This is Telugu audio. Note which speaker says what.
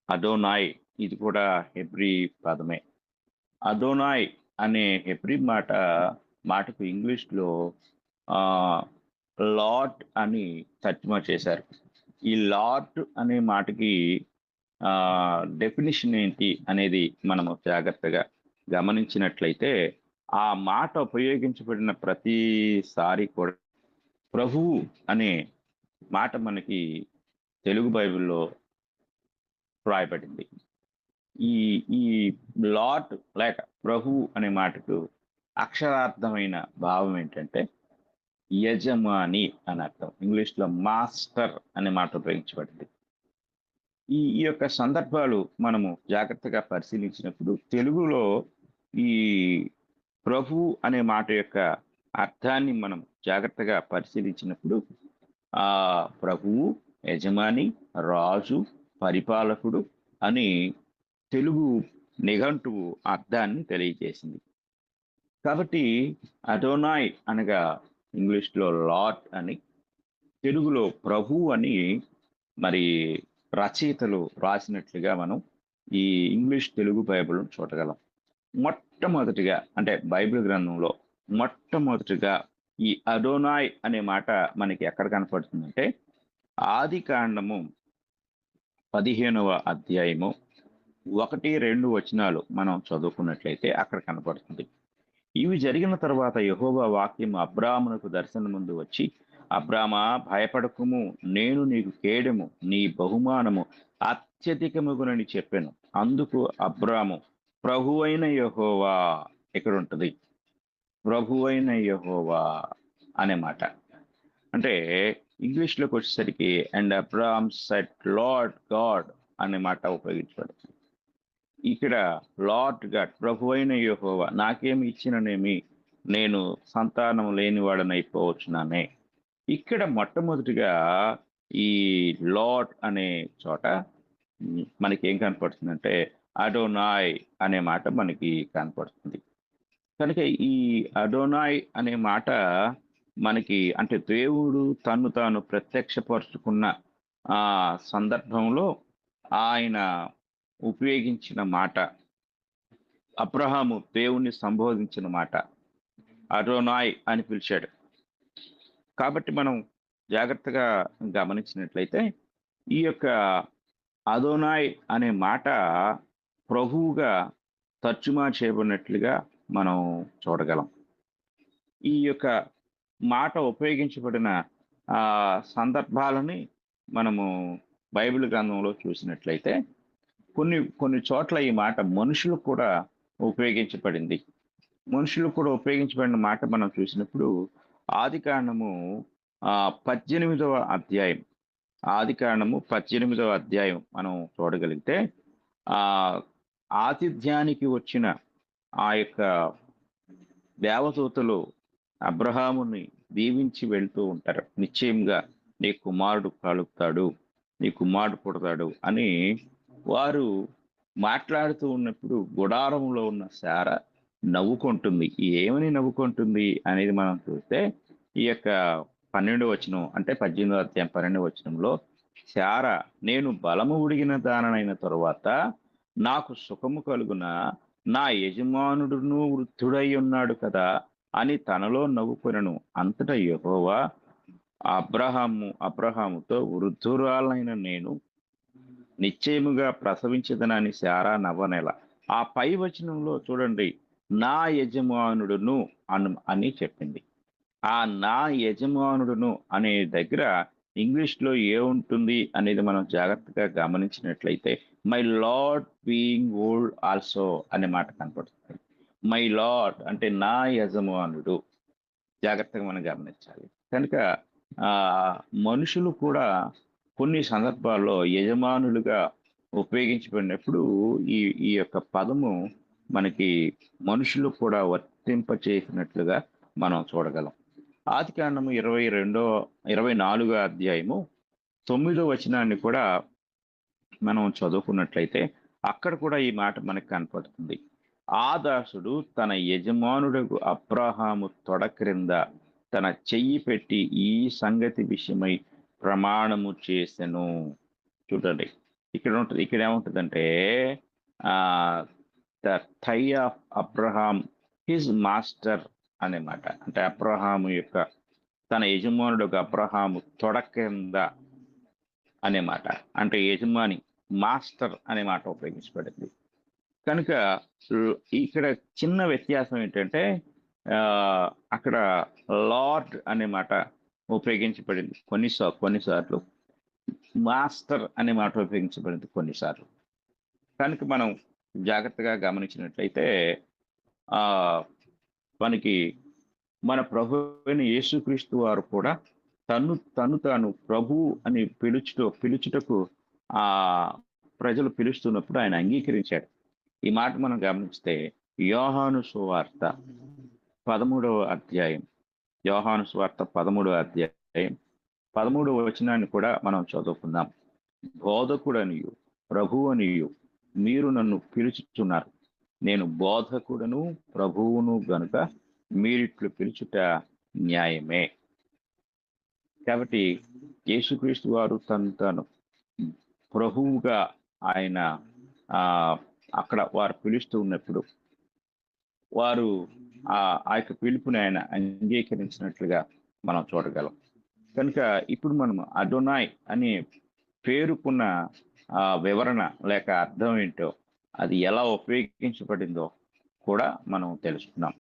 Speaker 1: అదోనాయ్ ఇది కూడా హెబ్రీ పదమే. అదోనాయ్ అనే హెబ్రీ మాటకు ఇంగ్లీష్‌లో ఆహ్, లార్డ్ అని తర్జుమా చేశారు. ఈ లార్డ్ అనే మాటకి డెఫినిషన్ ఏంటి అనేది మనము జాగ్రత్తగా గమనించినట్లయితే, ఆ మాట ఉపయోగించబడిన ప్రతిసారి కూడా ప్రభువు అనే మాట మనకి తెలుగు బైబిల్‌లో వ్రాయబడింది. ఈ ఈ లార్డ్ లేక ప్రభువు అనే మాటకు అక్షరార్థమైన భావం ఏంటంటే యజమాని అని అర్థం. ఇంగ్లీష్‌లో మాస్టర్ అనే మాట ఉపయోగించబడింది. ఈ యొక్క సందర్భాలు మనము జాగ్రత్తగా పరిశీలించినప్పుడు తెలుగులో ఈ ప్రభువు అనే మాట యొక్క అర్థాన్ని మనం జాగ్రత్తగా పరిశీలించినప్పుడు ప్రభువు, యజమాని, రాజు, పరిపాలకుడు అని తెలుగు నిఘంటువు అర్థాన్ని తెలియజేసింది. కాబట్టి అడోనాయ్ అనగా ఇంగ్లీష్‌లో లార్డ్ అని, తెలుగులో ప్రభువు అని మరి రచయితలు రాసినట్లుగా మనం ఈ ఇంగ్లీష్ తెలుగు బైబిల్‌ను చూడగలం. మొట్టమొదటిగా అంటే బైబిల్ గ్రంథంలో మొట్టమొదటిగా ఈ అడోనాయ్ అనే మాట మనకి ఎక్కడ కనపడుతుందంటే ఆదికాండము 15వ అధ్యాయము 1, 2 వచనాలు మనం చదువుకున్నట్లయితే అక్కడ కనపడుతుంది. ఇవి జరిగిన తర్వాత యెహోవా వాక్యం అబ్రామునకు దర్శనమందు వచ్చి, అబ్రామా భయపడకుము, నేను నీకు కేడెము, నీ బహుమానము అత్యధికమగునని చెప్పాను. అందుకు అబ్రాము ప్రభువైన యెహోవా ఇక్కడుంటది. ప్రభువైన యెహోవా అనే మాట. అంటే ఇంగ్లీష్‌లోకి వచ్చేసరికి and Abram said lord God అనే మాట ఉపయోగించబడింది. ఇక్కడ లార్డ్ గాడ్ ప్రభువైన యెహోవా నాకేమి ఇచ్చిననేమి నేను సంతానం లేనివాడనైపోవచ్చునానే. ఇక్కడ మొట్టమొదటిగా ఈ లార్డ్ అనే చోట మనకేం కనపడుతుందంటే అడోనాయ్ అనే మాట మనకి కనపడుతుంది. కనుక ఈ అడోనాయ్ అనే మాట మనకి అంటే దేవుడు తన్ను తాను ప్రత్యక్షపరుచుకున్న ఆ సందర్భంలో ఆయన ఉపయోగించిన మాట, అబ్రహాము దేవుణ్ణి సంబోధించిన మాట అడోనాయ్ అని పిలిచాడు. కాబట్టి మనం జాగ్రత్తగా గమనించినట్లయితే ఈ యొక్క అదోనాయ్ అనే మాట ప్రభువుగా తర్జుమా చేయబడినట్లుగా మనం చూడగలం. ఈ యొక్క మాట ఉపయోగించబడిన సందర్భాలని మనము బైబిల్ గ్రంథంలో చూసినట్లయితే కొన్ని కొన్ని చోట్ల ఈ మాట మనుషులకు కూడా ఉపయోగించబడింది. మనుషులకు కూడా ఉపయోగించబడిన మాట మనం చూసినప్పుడు ఆదికాండము 18వ అధ్యాయం. ఆదికాండము 18వ అధ్యాయం మనం చూడగలిగితే ఆతిథ్యానికి వచ్చిన ఆ యొక్క దేవదూతలు అబ్రహాముని దీవించి వెళ్తూ ఉంటారు. నిశ్చయంగా నీ కుమారుడు కలుగుతాడు, నీ కుమారుడు పుడతాడు అని వారు మాట్లాడుతూ ఉన్నప్పుడు గుడారంలో ఉన్న శార నవ్వుకుంటుంది. ఏమని నవ్వుకుంటుంది అనేది మనం చూస్తే ఈ యొక్క 12వ వచనం అంటే 18వ అధ్యాయం 12వ వచనంలో శార నేను బలము ఉడిగిన దాననైన తరువాత నాకు సుఖము కలుగున నా యజమానుడును వృద్ధుడై ఉన్నాడు కదా అని తనలో నవ్వుకొనెను. అంతటా యెహోవా అబ్రహాముతో వృద్ధురాలైన నేను నిశ్చయముగా ప్రసవించదనని శారా నవ్వనేల. ఆ పై వచనంలో చూడండి నా యజమానుడును అని చెప్పింది. ఆ నా యజమానుడును అనే దగ్గర ఇంగ్లీష్‌లో ఏముంటుంది అనేది మనం జాగ్రత్తగా గమనించినట్లయితే my lord being old also అనే మాట కనపడుతుంది. మై లార్డ్ అంటే నా యజమానుడు. జాగ్రత్తగా మనం గమనించాలి. కనుక మనుషులు కూడా కొన్ని సందర్భాల్లో యజమానులుగా ఉపయోగించబడినప్పుడు ఈ ఈ యొక్క పదము మనకి మనుషులు కూడా వర్తింపచేసినట్లుగా మనం చూడగలం. ఆదికాండము 24వ అధ్యాయము 9వ వచనాన్ని కూడా మనం చదువుకున్నట్లయితే అక్కడ కూడా ఈ మాట మనకు కనపడుతుంది. ఆ దాసుడు తన యజమానుడకు అబ్రహాము తొడ క్రింద తన చెయ్యి పెట్టి ఈ సంగతి విషయమై ప్రమాణము చేసెను. చూడండి, ఇక్కడ ఏముంటుందంటే the thigh of Abraham his master అనే మాట. అంటే అబ్రహాము యొక్క తన యజమానుడు అబ్రహాము తొడ కింద అనే మాట. అంటే యజమాని, మాస్టర్ అనే మాట ఉపయోగించబడింది. కనుక ఇక్కడ చిన్న వ్యత్యాసం ఏంటంటే అక్కడ లార్డ్ అనే మాట ఉపయోగించబడింది కొన్నిసార్లు, మాస్టర్ అనే మాట ఉపయోగించబడింది కొన్నిసార్లు. కనుక మనం జాగ్రత్తగా గమనించినట్లయితే మనకి మన ప్రభు అయిన యేసుక్రీస్తు వారు కూడా తాను ప్రభు అని పిలుచుటకు ఆ ప్రజలు పిలుస్తున్నప్పుడు ఆయన అంగీకరించాడు. ఈ మాట మనం గమనిస్తే యోహాను సువార్త 13వ అధ్యాయం, యోహాను సువార్త 13వ అధ్యాయం 13వ వచనాన్ని కూడా మనం చదువుకుందాం. బోధకుడనియు ప్రభువనియు మీరు నన్ను పిలుచుచున్నారు, నేను బోధకుడను ప్రభువును గనుక మీరిట్లు పిలుచుట న్యాయమే. కాబట్టి యేసుక్రీస్తు వారు తను ప్రభువుగా ఆయన అక్కడ వారు పిలుస్తూ ఉన్నప్పుడు వారు ఆ యొక్క పిలుపుని ఆయన అంగీకరించినట్లుగా మనం చూడగలం. కనుక ఇప్పుడు మనం అడోనాయ్ అనే పేరుకున్న వివరణ లేక అర్థం ఏంటో, అది ఎలా ఉపయోగించబడిందో కూడా మనం తెలుసుకున్నాం.